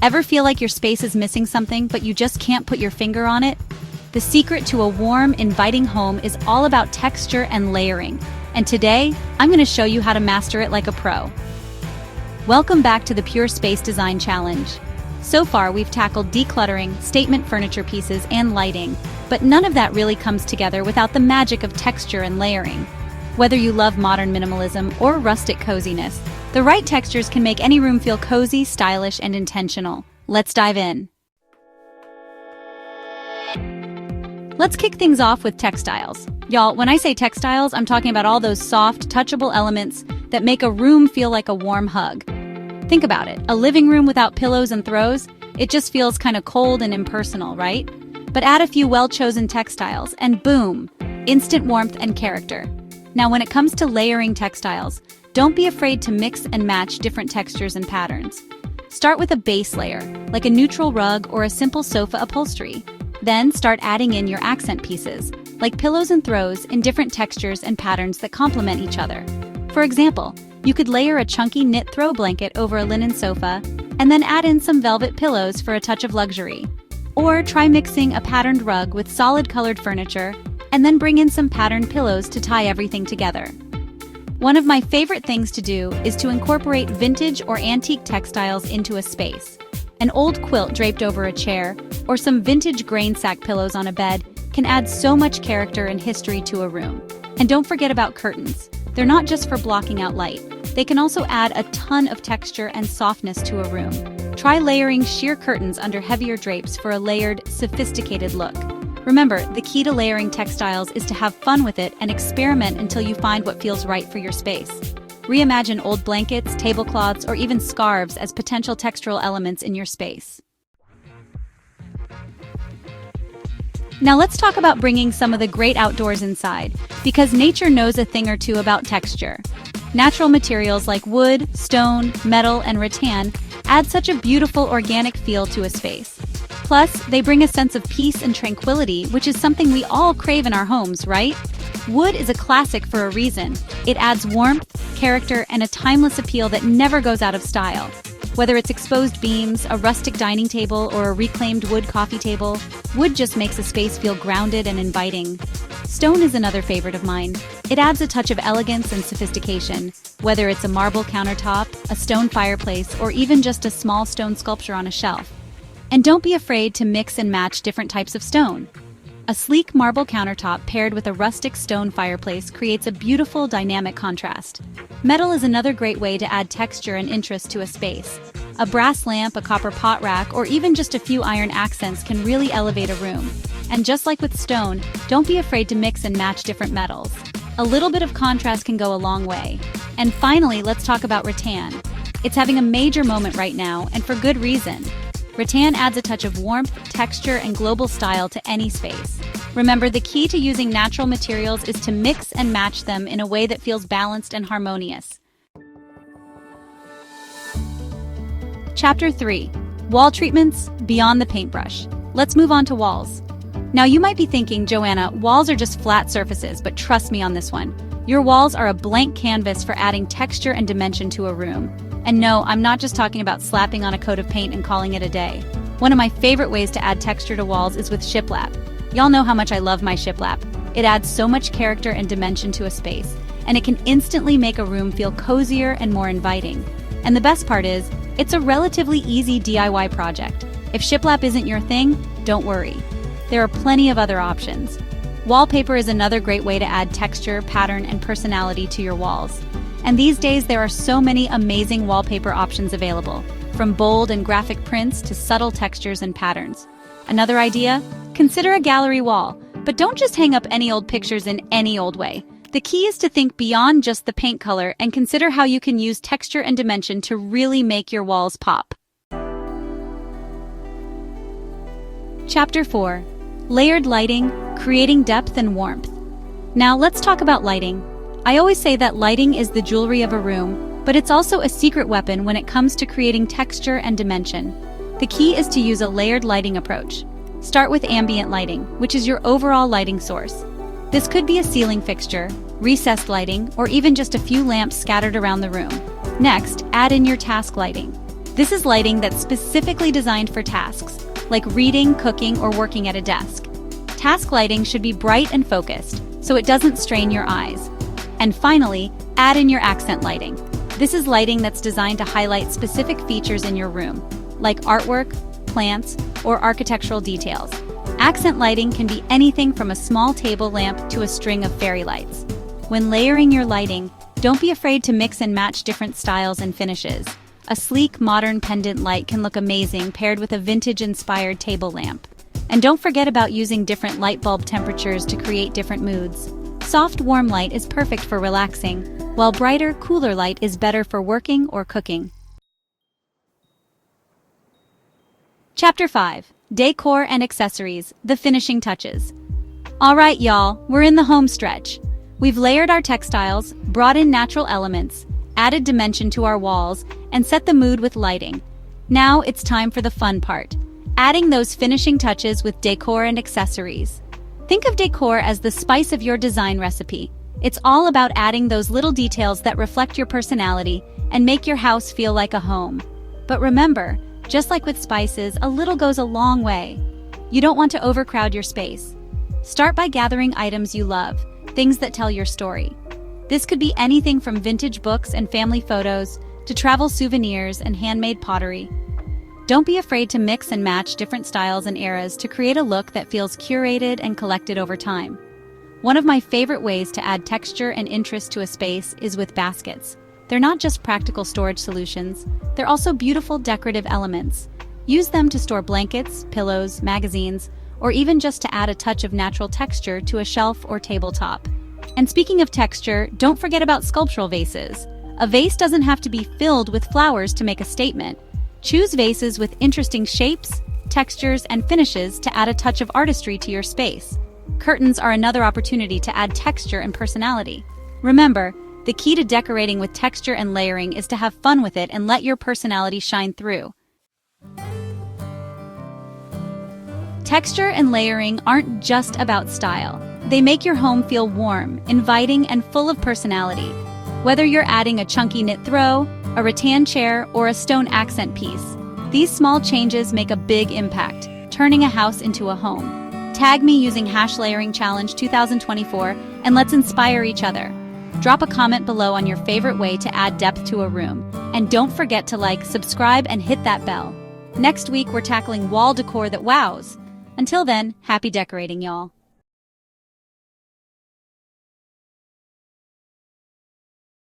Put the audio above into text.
Ever feel like your space is missing something, but you just can't put your finger on it? The secret to a warm, inviting home is all about texture and layering. And today, I'm going to show you how to master it like a pro. Welcome back to the Pure Space Design Challenge. So far, we've tackled decluttering, statement furniture pieces, and lighting, but none of that really comes together without the magic of texture and layering. Whether you love modern minimalism or rustic coziness, the right textures can make any room feel cozy, stylish, and intentional. Let's dive in. Let's kick things off with textiles. Y'all, when I say textiles, I'm talking about all those soft, touchable elements that make a room feel like a warm hug. Think about it. A living room without pillows and throws, it just feels kind of cold and impersonal, right? But add a few well-chosen textiles, and boom, instant warmth and character. Now, when it comes to layering textiles, don't be afraid to mix and match different textures and patterns. Start with a base layer, like a neutral rug or a simple sofa upholstery. Then start adding in your accent pieces, like pillows and throws in different textures and patterns that complement each other. For example, you could layer a chunky knit throw blanket over a linen sofa, and then add in some velvet pillows for a touch of luxury. Or try mixing a patterned rug with solid colored furniture, and then bring in some patterned pillows to tie everything together. One of my favorite things to do is to incorporate vintage or antique textiles into a space. An old quilt draped over a chair, or some vintage grain sack pillows on a bed can add so much character and history to a room. And don't forget about curtains. They're not just for blocking out light. They can also add a ton of texture and softness to a room. Try layering sheer curtains under heavier drapes for a layered, sophisticated look. Remember, the key to layering textiles is to have fun with it and experiment until you find what feels right for your space. Reimagine old blankets, tablecloths, or even scarves as potential textural elements in your space. Now let's talk about bringing some of the great outdoors inside, because nature knows a thing or two about texture. Natural materials like wood, stone, metal, and rattan add such a beautiful organic feel to a space. Plus, they bring a sense of peace and tranquility, which is something we all crave in our homes, right? Wood is a classic for a reason. It adds warmth, character, and a timeless appeal that never goes out of style. Whether it's exposed beams, a rustic dining table, or a reclaimed wood coffee table, wood just makes a space feel grounded and inviting. Stone is another favorite of mine. It adds a touch of elegance and sophistication, whether it's a marble countertop, a stone fireplace, or even just a small stone sculpture on a shelf. And don't be afraid to mix and match different types of stone. A sleek marble countertop paired with a rustic stone fireplace creates a beautiful, dynamic contrast. Metal is another great way to add texture and interest to a space. A brass lamp, a copper pot rack, or even just a few iron accents can really elevate a room. And just like with stone, don't be afraid to mix and match different metals. A little bit of contrast can go a long way. And finally, let's talk about rattan. It's having a major moment right now, and for good reason. Rattan adds a touch of warmth, texture, and global style to any space. Remember, the key to using natural materials is to mix and match them in a way that feels balanced and harmonious. Chapter 3. Wall Treatments Beyond the Paintbrush. Let's move on to walls. Now you might be thinking, Joanna, walls are just flat surfaces, but trust me on this one. Your walls are a blank canvas for adding texture and dimension to a room. And no, I'm not just talking about slapping on a coat of paint and calling it a day. One of my favorite ways to add texture to walls is with shiplap. Y'all know how much I love my shiplap. It adds so much character and dimension to a space, and it can instantly make a room feel cozier and more inviting. And the best part is, it's a relatively easy DIY project. If shiplap isn't your thing, don't worry. There are plenty of other options. Wallpaper is another great way to add texture, pattern, and personality to your walls. And these days, there are so many amazing wallpaper options available, from bold and graphic prints to subtle textures and patterns. Another idea? Consider a gallery wall, but don't just hang up any old pictures in any old way. The key is to think beyond just the paint color and consider how you can use texture and dimension to really make your walls pop. Chapter 4. Layered Lighting, Creating Depth and Warmth. Now let's talk about lighting. I always say that lighting is the jewelry of a room, but it's also a secret weapon when it comes to creating texture and dimension. The key is to use a layered lighting approach. Start with ambient lighting, which is your overall lighting source. This could be a ceiling fixture, recessed lighting, or even just a few lamps scattered around the room. Next, add in your task lighting. This is lighting that's specifically designed for tasks, like reading, cooking, or working at a desk. Task lighting should be bright and focused, so it doesn't strain your eyes. And finally, add in your accent lighting. This is lighting that's designed to highlight specific features in your room, like artwork, plants, or architectural details. Accent lighting can be anything from a small table lamp to a string of fairy lights. When layering your lighting, don't be afraid to mix and match different styles and finishes. A sleek, modern pendant light can look amazing paired with a vintage-inspired table lamp. And don't forget about using different light bulb temperatures to create different moods. Soft, warm light is perfect for relaxing, while brighter, cooler light is better for working or cooking. Chapter 5. Decor and Accessories, the Finishing Touches. Alright y'all, we're in the home stretch. We've layered our textiles, brought in natural elements, added dimension to our walls, and set the mood with lighting. Now it's time for the fun part, adding those finishing touches with decor and accessories. Think of decor as the spice of your design recipe. It's all about adding those little details that reflect your personality and make your house feel like a home. But remember, just like with spices, a little goes a long way. You don't want to overcrowd your space. Start by gathering items you love, things that tell your story. This could be anything from vintage books and family photos to travel souvenirs and handmade pottery. Don't be afraid to mix and match different styles and eras to create a look that feels curated and collected over time. One of my favorite ways to add texture and interest to a space is with baskets. They're not just practical storage solutions, they're also beautiful decorative elements. Use them to store blankets, pillows, magazines, or even just to add a touch of natural texture to a shelf or tabletop. And speaking of texture, don't forget about sculptural vases. A vase doesn't have to be filled with flowers to make a statement. Choose vases with interesting shapes, textures, and finishes to add a touch of artistry to your space. Curtains are another opportunity to add texture and personality. Remember, the key to decorating with texture and layering is to have fun with it and let your personality shine through. Texture and layering aren't just about style. They make your home feel warm, inviting, and full of personality. Whether you're adding a chunky knit throw, a rattan chair, or a stone accent piece, these small changes make a big impact, turning a house into a home. Tag me using #LayeringChallenge 2024 and let's inspire each other. Drop a comment below on your favorite way to add depth to a room. And don't forget to like, subscribe, and hit that bell. Next week, we're tackling wall decor that wows. Until then, happy decorating, y'all.